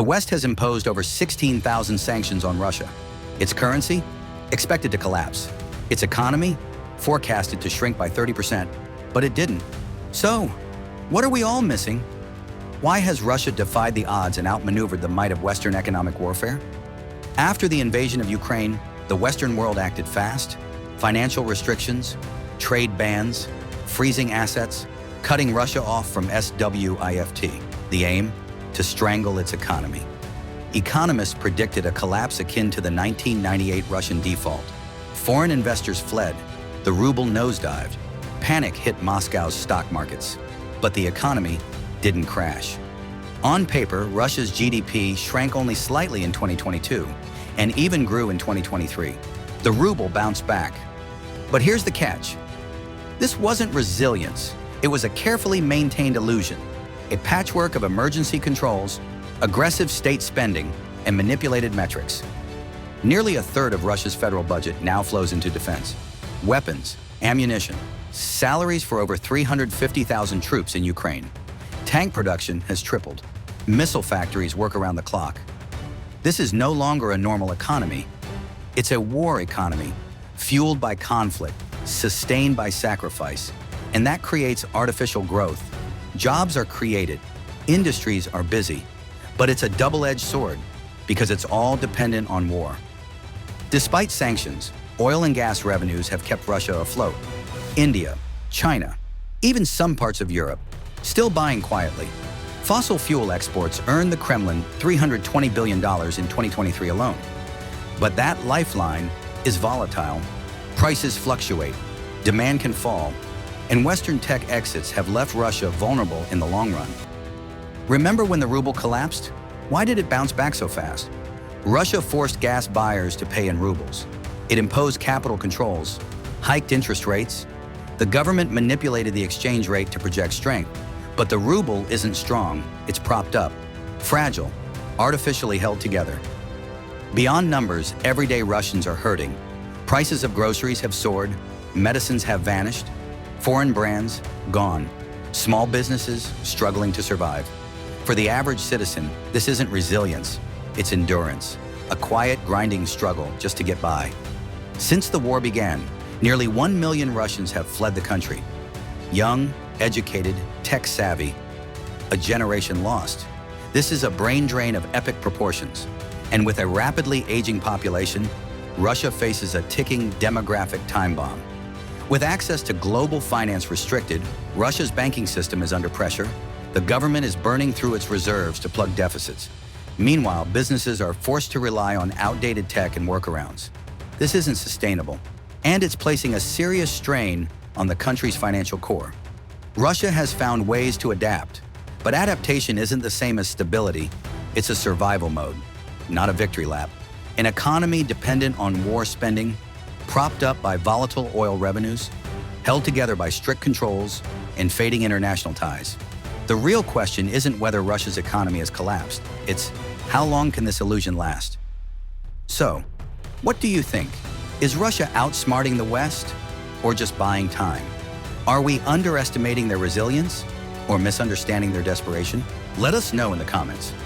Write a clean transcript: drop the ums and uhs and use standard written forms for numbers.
West has imposed over 16,000 sanctions on Russia. Its currency? Expected to collapse. Its economy? Forecasted to shrink by 30%. But it didn't. So, what are we all missing? Why has Russia defied the odds and outmaneuvered the might of Western economic warfare? After the invasion of Ukraine, the Western world acted fast. Financial restrictions, trade bans, freezing assets, cutting Russia off from SWIFT. The aim? To strangle its economy. Economists predicted a collapse akin to the 1998 Russian default. Foreign investors fled. The ruble nosedived. Panic hit Moscow's stock markets. But the economy didn't crash. On paper, Russia's GDP shrank only slightly in 2022 and even grew in 2023. The ruble bounced back. But here's the catch. This wasn't resilience. It was a carefully maintained illusion, a patchwork of emergency controls, aggressive state spending, and manipulated metrics. Nearly a third of Russia's federal budget now flows into defense. Weapons, ammunition, salaries for over 350,000 troops in Ukraine. Tank production has tripled. Missile factories work around the clock. This is no longer a normal economy. It's a war economy, fueled by conflict, sustained by sacrifice, and that creates artificial growth. Jobs are created, industries are busy, but it's a double-edged sword because it's all dependent on war. Despite sanctions, oil and gas revenues have kept Russia afloat. India, China, even some parts of Europe, still buying quietly. Fossil fuel exports earned the Kremlin $320 billion in 2023 alone. But that lifeline is volatile. Prices fluctuate, demand can fall, and Western tech exits have left Russia vulnerable in the long run. Remember when the ruble collapsed? Why did it bounce back so fast? Russia forced gas buyers to pay in rubles. It imposed capital controls, hiked interest rates. The government manipulated the exchange rate to project strength. But the ruble isn't strong, it's propped up, fragile, artificially held together. Beyond numbers, everyday Russians are hurting. Prices of groceries have soared, medicines have vanished, foreign brands gone, small businesses struggling to survive. For the average citizen, this isn't resilience, it's endurance, a quiet, grinding struggle just to get by. Since the war began, nearly 1 million Russians have fled the country. Young, educated, tech-savvy, a generation lost. This is a brain drain of epic proportions. And with a rapidly aging population, Russia faces a ticking demographic time bomb. With access to global finance restricted, Russia's banking system is under pressure. The government is burning through its reserves to plug deficits. Meanwhile, businesses are forced to rely on outdated tech and workarounds. This isn't sustainable, and it's placing a serious strain on the country's financial core. Russia has found ways to adapt, but adaptation isn't the same as stability. It's a survival mode, not a victory lap. An economy dependent on war spending, propped up by volatile oil revenues, held together by strict controls and fading international ties. The real question isn't whether Russia's economy has collapsed. It's how long can this illusion last? So, what do you think? Is Russia outsmarting the West or just buying time? Are we underestimating their resilience or misunderstanding their desperation? Let us know in the comments.